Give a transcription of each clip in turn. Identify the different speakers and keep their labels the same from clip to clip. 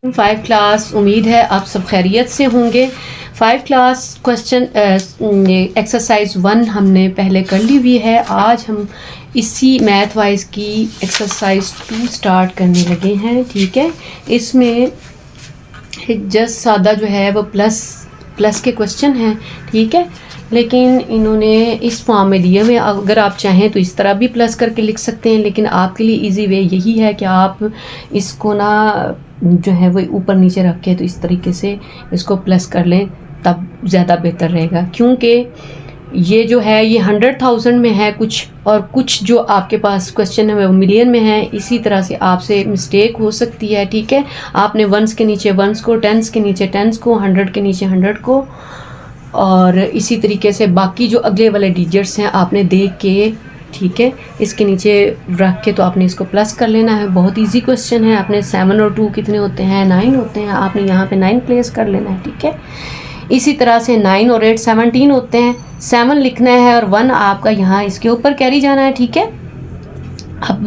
Speaker 1: 5 class, उम्मीद है आप सब खैरियत से होंगे। 5 क्लास क्वेश्चन एक्सरसाइज 1 हमने पहले कर ली हुई है। आज हम इसी मैथ वाइज की एक्सरसाइज 2 स्टार्ट करने लगे हैं। ठीक है, इसमें जस्ट सादा जो है वो प्लस के क्वेश्चन हैं। ठीक है, लेकिन इन्होंने इस फॉर्म में दिए हुए, अगर आप चाहें तो इस तरह भी प्लस करके लिख सकते हैं, लेकिन आपके लिए इजी वे यही है कि आप इसको ना जो है वो ऊपर नीचे रख के तो इस तरीके से इसको प्लस कर लें, तब ज़्यादा बेहतर रहेगा। क्योंकि ये जो है ये 100,000 में है कुछ, और कुछ जो आपके पास क्वेश्चन है वो मिलियन में है। इसी तरह से आपसे मिस्टेक हो सकती है। ठीक है, आपने वंस के नीचे वंस को, टेंस के नीचे टेंस को, 100 के नीचे 100 को, और इसी तरीके से बाकी जो अगले वाले डिजिट्स हैं आपने देख के, ठीक है, इसके नीचे रख के तो आपने इसको प्लस कर लेना है। बहुत इजी क्वेश्चन है। आपने 7 और 2 कितने होते हैं? 9 होते हैं। आपने यहाँ पे 9 प्लेस कर लेना है। ठीक है, इसी तरह से 9 और 8 17 होते हैं। 7 लिखना है और 1 आपका यहाँ इसके ऊपर कैरी जाना है। ठीक है, अब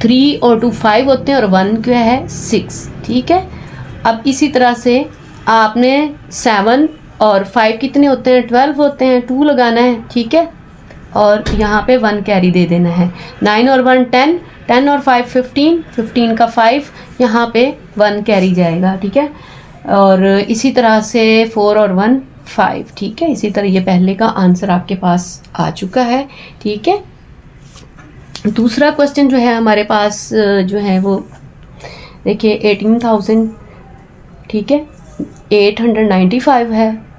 Speaker 1: 3 और 2 5 होते हैं और 1 क्या है? 6। ठीक है, अब इसी तरह से आपने 7 और 5 कितने होते हैं? 12 होते हैं। 2 लगाना है। ठीक है, और यहाँ पे 1 कैरी दे देना है। 9 और 1 10, 10 और 5 15, 15 का 5 यहाँ पे 1 कैरी जाएगा। ठीक है, और इसी तरह से 4 और 1 5। ठीक है, इसी तरह ये पहले का आंसर आपके पास आ चुका है। ठीक है, दूसरा क्वेश्चन जो है हमारे पास जो है वो देखिए 18,000, ठीक है, 895 है।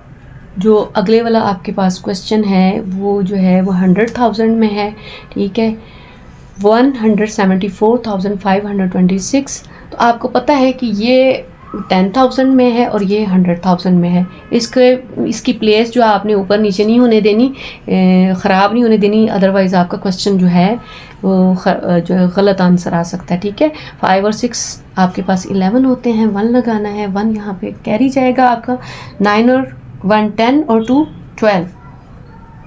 Speaker 1: जो अगले वाला आपके पास क्वेश्चन है वो जो है वो 100,000 में है। ठीक है, 174,526। तो आपको पता है कि ये 10,000 में है और ये 100,000 में है। इसकी प्लेस जो आपने ऊपर नीचे नहीं होने देनी, ख़राब नहीं होने देनी, अदरवाइज़ आपका क्वेश्चन जो है वो जो है गलत आंसर आ सकता है। ठीक है, 5 और 6 आपके पास 11 होते हैं। 1 लगाना है। 1 यहाँ पे कैरी जाएगा आपका। 9 और 1 10 और 2 12,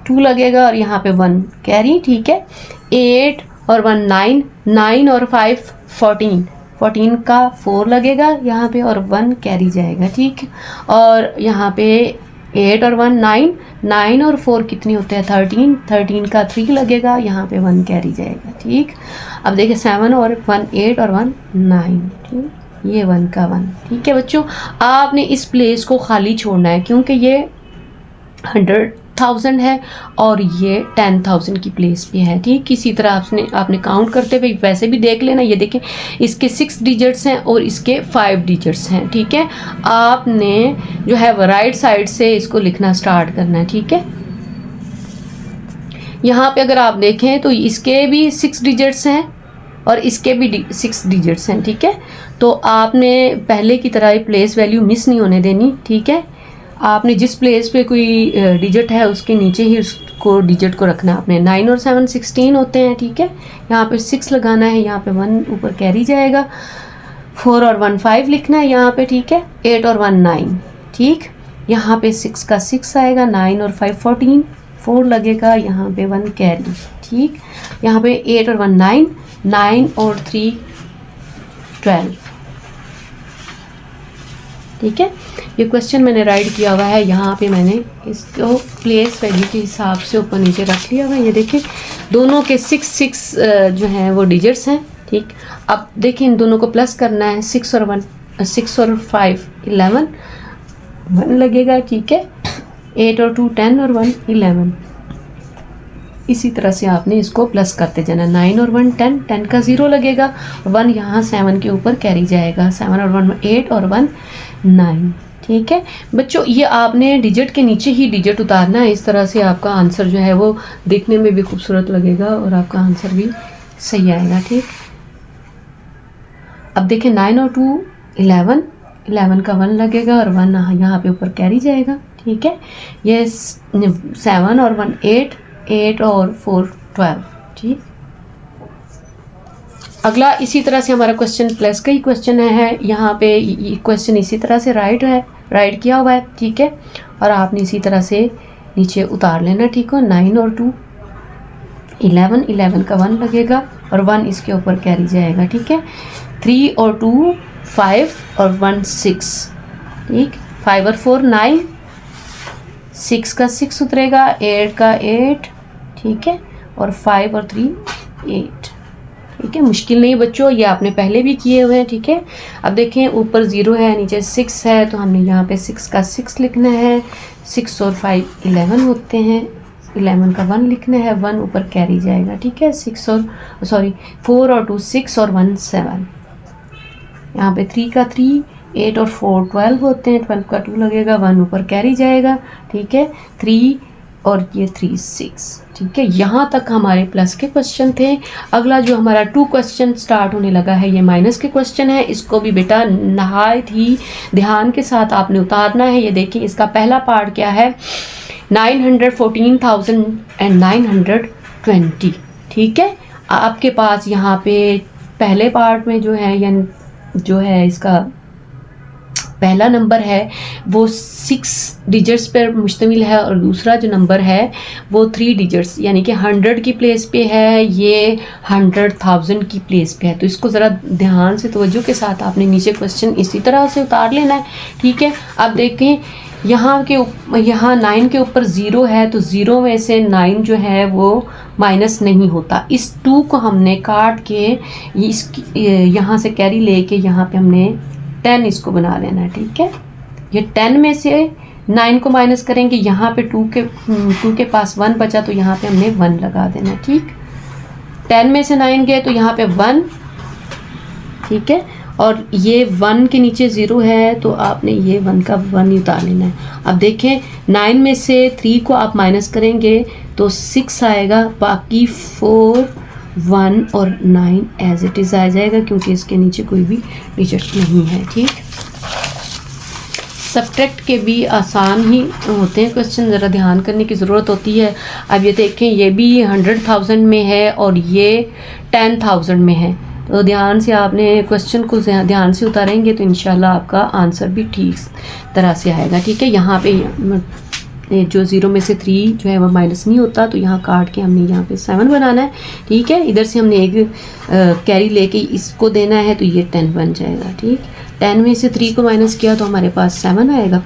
Speaker 1: 2 लगेगा और यहाँ पे 1 कैरी। ठीक है, 8 और 1 9, 9 और 5 14, 14 का 4 लगेगा यहाँ पे और 1 कैरी जाएगा। ठीक, और यहाँ पे 8 और 1 9, 9 और 4 कितने होते हैं? 13, 13 का 3 लगेगा, यहाँ पे 1 कैरी जाएगा। ठीक, अब देखिए 7 और 1 8 और 1 9। ठीक, ये 1 का 1। ठीक है बच्चों, आपने इस प्लेस को खाली छोड़ना है क्योंकि ये 100,000 है और ये 10,000 की प्लेस पे है। ठीक, इसी तरह आपने काउंट करते हुए वैसे भी देख लेना। ये देखें, इसके 6 डिजिट्स हैं और इसके 5 डिजिट्स हैं। ठीक है, आपने जो है वो राइट साइड से इसको लिखना स्टार्ट करना है। ठीक है, यहाँ पे अगर आप देखें तो इसके भी 6 डिजिट्स हैं और इसके भी 6 डिजिट्स हैं। ठीक है, तो आपने पहले की तरह प्लेस वैल्यू मिस नहीं होने देनी। ठीक है, आपने जिस प्लेस पे कोई डिजिट है उसके नीचे ही उसको डिजिट को रखना है आपने। 9 और 7 16 होते हैं। ठीक है, यहाँ पे 6 लगाना है, यहाँ पे 1 ऊपर कैरी जाएगा। 4 और 1 5 लिखना है यहाँ पे। ठीक है, 8 और 1 9। ठीक, यहाँ पे 6 का 6 आएगा। 9 और 5 14, 4 लगेगा, यहाँ पे 1 कैरी। ठीक, यहाँ पे 8 और 1 9, 9 और 3 12। ठीक है, ये क्वेश्चन मैंने राइट किया हुआ है। यहाँ पे मैंने इसको प्लेस वैल्यू के हिसाब से ऊपर नीचे रख लिया हुआ है। ये देखिए दोनों के 6 जो हैं वो डिजिट्स हैं। ठीक, अब देखिए इन दोनों को प्लस करना है। 6 और 5 11, 1 लगेगा। ठीक है, 8 और 2 10 और 1 11। इसी तरह से आपने इसको प्लस करते जाना। 9 और 1 10, 10 का 0 लगेगा। 1 यहाँ 7 के ऊपर कैरी जाएगा। 7 और 1 8 और 1 9। ठीक है बच्चों, ये आपने डिजिट के नीचे ही डिजिट उतारना है। इस तरह से आपका आंसर जो है वो दिखने में भी खूबसूरत लगेगा और आपका आंसर भी सही आएगा। ठीक, अब देखें 9 और 2 11, 11 का 1 लगेगा और 1 यहाँ पे ऊपर कैरी जाएगा। ठीक है, ये 7 और 1 8, 8 और 4 12। ठीक, अगला इसी तरह से हमारा क्वेश्चन प्लस का ही क्वेश्चन है। यहाँ पे क्वेश्चन इसी तरह से राइट किया हुआ है। ठीक है, और आपने इसी तरह से नीचे उतार लेना। ठीक हो, 9 और 2 11, 11 का 1 लगेगा और 1 इसके ऊपर कैरी जाएगा। ठीक है, 3 और 2 5 और 1 6, ठीक, 5 और 4 9, 6 का 6 उतरेगा, 8 का 8, ठीक है, और 5 और 3 8, ठीक है। मुश्किल नहीं बच्चों, ये आपने पहले भी किए हुए हैं, ठीक है। अब देखें ऊपर 0 है, नीचे 6 है, तो हमने यहाँ पे 6 का 6 लिखना है। 6 और 5 11 होते हैं, 11 का 1 लिखना है, 1 ऊपर कैरी जाएगा, ठीक है। 4 और 2 6 और 1 7, यहाँ पे 3 का 3, 8 और 4 12 होते हैं, 12 का 2 लगेगा, 1 ऊपर कैरी जाएगा, ठीक है। 3 और ये 3 6, ठीक है। यहाँ तक हमारे प्लस के क्वेश्चन थे। अगला जो हमारा 2 क्वेश्चन स्टार्ट होने लगा है, ये माइनस के क्वेश्चन है। इसको भी बेटा नहायत ही ध्यान के साथ आपने उतारना है। ये देखिए इसका पहला पार्ट क्या है, 914,920, ठीक है। आपके पास यहाँ पे पहले पार्ट में जो है, या जो है इसका पहला नंबर है वो 6 डिजिट्स पर मुश्तमिल है, और दूसरा जो नंबर है वो 3 डिजिट्स यानी कि 100 की प्लेस पे है, ये 100,000 की प्लेस पे है। तो इसको ज़रा ध्यान से तवज्जो के साथ आपने नीचे क्वेश्चन इसी तरह से उतार लेना है, ठीक है। अब देखें यहाँ 9 के ऊपर 0 है, तो 0 में से 9 जो है वो माइनस नहीं होता। इस 2 को हमने काट के यहाँ से कैरी लेके यहाँ पे हमने 10 इसको बना लेना है, ठीक है। ये 10 में से 9 को माइनस करेंगे, यहाँ पे 2 के पास 1 बचा, तो यहाँ पे हमने 1 लगा देना है, ठीक। 10 में से 9 गए तो यहाँ पे 1, ठीक है, और ये 1 के नीचे 0 है, तो आपने ये 1 का 1 ही उतार लेना है। अब देखें 9 में से 3 को आप माइनस करेंगे तो 6 आएगा, बाकी 4 1 और 9 एज इट इज़ आ जाएगा, क्योंकि इसके नीचे कोई भी डिजिट नहीं है, ठीक। सब्ट्रैक्ट के भी आसान ही होते हैं क्वेश्चन, ज़रा ध्यान करने की ज़रूरत होती है। अब ये देखें ये भी 100,000 में है और ये 10,000 में है, तो ध्यान से आपने क्वेश्चन को ध्यान से उतारेंगे तो इंशाल्लाह आपका आंसर भी ठीक तरह से आएगा, ठीक है। यहाँ पे जो 0 में से 3 जो है वो माइनस नहीं होता, तो यहाँ काट के हमने यहाँ पे 7 बनाना है, ठीक है। इधर से हमने एक कैरी लेके इसको देना है, तो ये 10 बन जाएगा, ठीक। 10 में से 3 को माइनस किया तो हमारे पास 7 आएगा।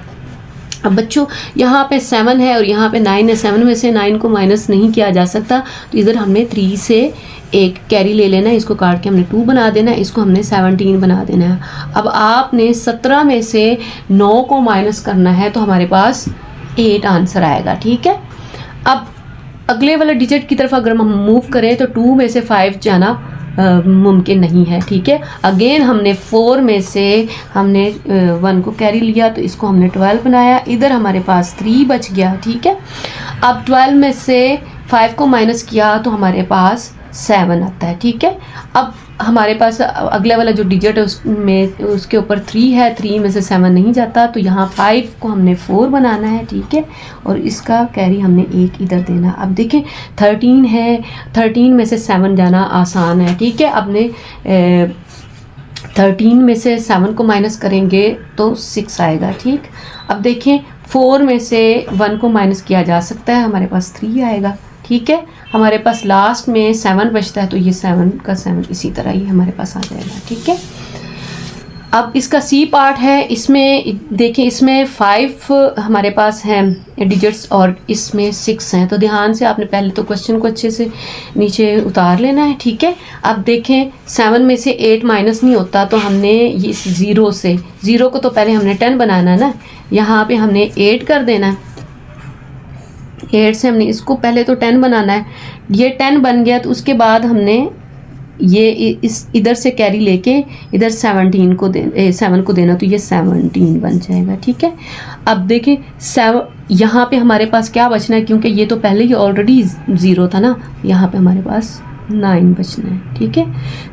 Speaker 1: अब बच्चों यहाँ पे 7 है और यहाँ पे 9 है, 7 में से 9 को माइनस नहीं किया जा सकता, तो इधर हमने 3 से एक कैरी ले लेना है, इसको काट के हमने 2 बना देना है, इसको हमने 17 बना देना है। अब आपने 17 में से 9 को माइनस करना है, तो हमारे पास 8 आंसर आएगा, ठीक है। अब अगले वाले डिजिट की तरफ अगर हम मूव करें तो 2 में से 5 जाना मुमकिन नहीं है, ठीक है। अगेन हमने 4 में से हमने 1 को कैरी लिया, तो इसको हमने 12 बनाया, इधर हमारे पास 3 बच गया, ठीक है। अब 12 में से 5 को माइनस किया तो हमारे पास 7 आता है, ठीक है। अब हमारे पास अगले वाला जो डिजिट है उसमें उसके ऊपर 3 है, 3 में से 7 नहीं जाता, तो यहाँ 5 को हमने 4 बनाना है, ठीक है, और इसका कैरी हमने 1 इधर देना। अब देखें 13 है, 13 में से 7 जाना आसान है, ठीक है। अपने 13 में से 7 को माइनस करेंगे तो 6 आएगा, ठीक। अब देखें 4 में से 1 को माइनस किया जा सकता है, हमारे पास 3 आएगा, ठीक है। हमारे पास लास्ट में 7 बचता है, तो ये 7 का 7 इसी तरह ही हमारे पास आ जाएगा, ठीक है। अब इसका सी पार्ट है, इसमें देखें इसमें 5 हमारे पास हैं डिजिट्स और इसमें 6 हैं, तो ध्यान से आपने पहले तो क्वेश्चन को अच्छे से नीचे उतार लेना है, ठीक है। अब देखें 7 में से 8 माइनस नहीं होता, तो हमने इस 0 को तो पहले हमने 10 बनाना है ना, यहाँ पे हमने 8 कर देना है। 8 से हमने इसको पहले तो 10 बनाना है, ये 10 बन गया, तो उसके बाद हमने ये इस इधर से कैरी लेके इधर 7 को देना, तो ये 17 बन जाएगा, ठीक है। अब देखें यहाँ पे हमारे पास क्या बचना है, क्योंकि ये तो पहले ही ऑलरेडी 0 था ना, यहाँ पे हमारे पास 9 बचना है, ठीक है।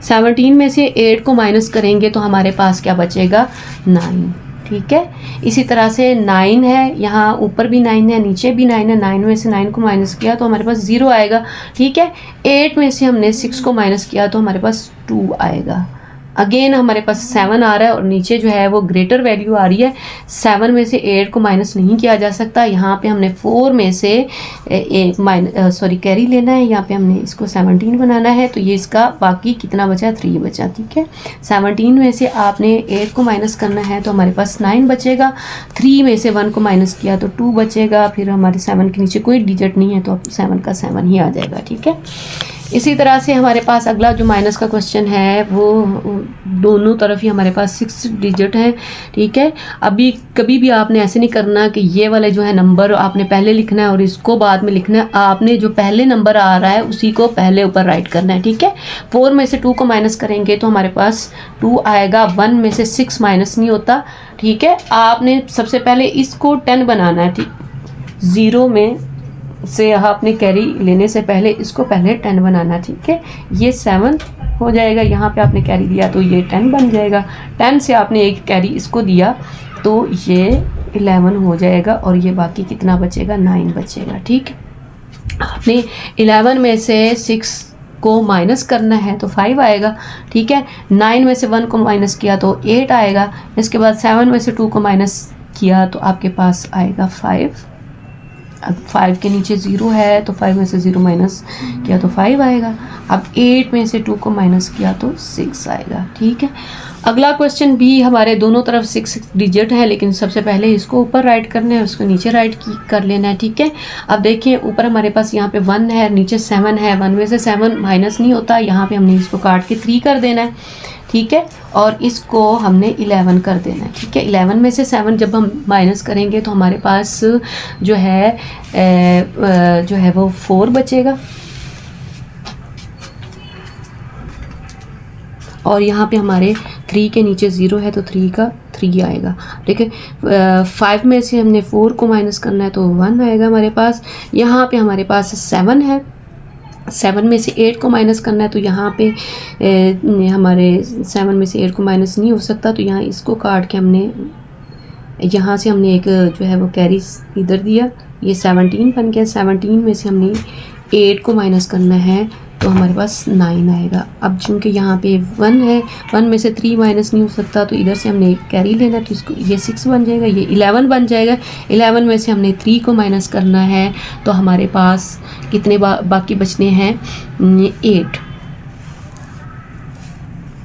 Speaker 1: 17 में से 8 को माइनस करेंगे तो हमारे पास क्या बचेगा, 9, ठीक है। इसी तरह से 9 है, यहाँ ऊपर भी 9 है, नीचे भी 9 है, 9 में से 9 को माइनस किया तो हमारे पास 0 आएगा, ठीक है। 8 में से हमने 6 को माइनस किया तो हमारे पास 2 आएगा। अगेन हमारे पास 7 आ रहा है और नीचे जो है वो ग्रेटर वैल्यू आ रही है। 7 में से 8 को माइनस नहीं किया जा सकता। यहाँ पे हमने 4 में से कैरी लेना है। यहाँ पे हमने इसको 17 बनाना है, तो ये इसका बाकी कितना बचा, 3 बचा। ठीक है, 17 में से आपने 8 को माइनस करना है तो हमारे पास 9 बचेगा। 3 में से 1 को माइनस किया तो 2 बचेगा। फिर हमारे 7 के नीचे कोई डिजिट नहीं है तो अब 7 का 7 ही आ जाएगा। ठीक है, इसी तरह से हमारे पास अगला जो माइनस का क्वेश्चन है वो दोनों तरफ ही हमारे पास 6 डिजिट है। ठीक है, अभी कभी भी आपने ऐसे नहीं करना कि ये वाले जो है नंबर आपने पहले लिखना है और इसको बाद में लिखना है। आपने जो पहले नंबर आ रहा है उसी को पहले ऊपर राइट करना है। ठीक है, 4 में से 2 को माइनस करेंगे तो हमारे पास 2 आएगा। 1 में से 6 माइनस नहीं होता। ठीक है, आपने सबसे पहले इसको 10 बनाना है। ठीक, 0 में से आपने कैरी लेने से पहले इसको पहले 10 बनाना। ठीक है, ये 7 हो जाएगा। यहाँ पे आपने कैरी दिया तो ये 10 बन जाएगा। 10 से आपने एक कैरी इसको दिया तो ये 11 हो जाएगा और ये बाकी कितना बचेगा, 9 बचेगा। ठीक, आपने 11 में से 6 को माइनस करना है तो 5 आएगा। ठीक है, 9 में से 1 को माइनस किया तो 8 आएगा। इसके बाद 7 में से 2 को माइनस किया तो आपके पास आएगा 5। अब 5 के नीचे 0 है तो 5 में से 0 माइनस किया तो 5 आएगा। अब 8 में से 2 को माइनस किया तो 6 आएगा। ठीक है, अगला क्वेश्चन भी हमारे दोनों तरफ 6 डिजिट है, लेकिन सबसे पहले इसको ऊपर राइट करना है, उसको नीचे राइट कर लेना है। ठीक है, अब देखिए ऊपर हमारे पास यहाँ पे 1 है, नीचे 7 है। 1 में से 7 माइनस नहीं होता। यहाँ पे हमने इसको काट के 3 कर देना है। ठीक है, और इसको हमने 11 कर देना है। ठीक है, 11 में से 7 जब हम माइनस करेंगे तो हमारे पास जो है वो 4 बचेगा। और यहाँ पे हमारे 3 के नीचे 0 है तो 3 का 3 आएगा। ठीक है, 5 में से हमने 4 को माइनस करना है तो 1 आएगा हमारे पास। यहाँ पे हमारे पास 7 है। 7 में से 8 को माइनस करना है तो यहाँ पे हमारे 7 में से 8 को माइनस नहीं हो सकता, तो यहाँ इसको काट के हमने यहाँ से हमने एक जो है वो कैरी इधर दिया, ये 17 बन गया। 17 में से हमने 8 को माइनस करना है तो हमारे पास 9 आएगा। अब चूँकि यहाँ पे 1 है, 1 में से 3 माइनस नहीं हो सकता तो इधर से हमने कैरी लेना, तो इसको ये 6 बन जाएगा, ये 11 बन जाएगा। 11 में से हमने 3 को माइनस करना है तो हमारे पास कितने बाकी बचने हैं, 8।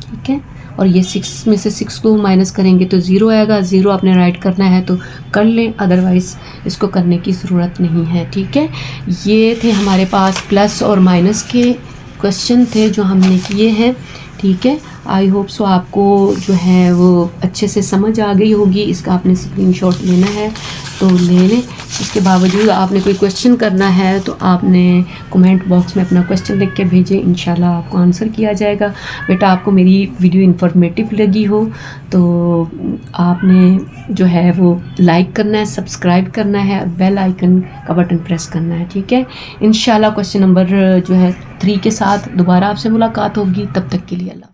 Speaker 1: ठीक है, और ये 6 में से 6 को माइनस करेंगे तो 0 आएगा। 0 आपने राइट करना है तो कर लें, अदरवाइज़ इसको करने की ज़रूरत नहीं है। ठीक है, ये थे हमारे पास प्लस और माइनस के क्वेश्चन थे जो हमने किए हैं। ठीक है, आई होप सो आपको जो है वो अच्छे से समझ आ गई होगी। इसका आपने स्क्रीनशॉट लेना है तो ले लें। इसके बावजूद आपने कोई क्वेश्चन करना है तो आपने कमेंट बॉक्स में अपना क्वेश्चन लिख के भेजें, इंशाल्लाह आपको आंसर किया जाएगा। बेटा आपको मेरी वीडियो इन्फॉर्मेटिव लगी हो तो आपने जो है वो लाइक करना है, सब्सक्राइब करना है, बेल आइकन का बटन प्रेस करना है। ठीक है, इंशाल्लाह क्वेश्चन नंबर जो है 3 के साथ दोबारा आपसे मुलाकात होगी। तब तक के लिए अल्लाह।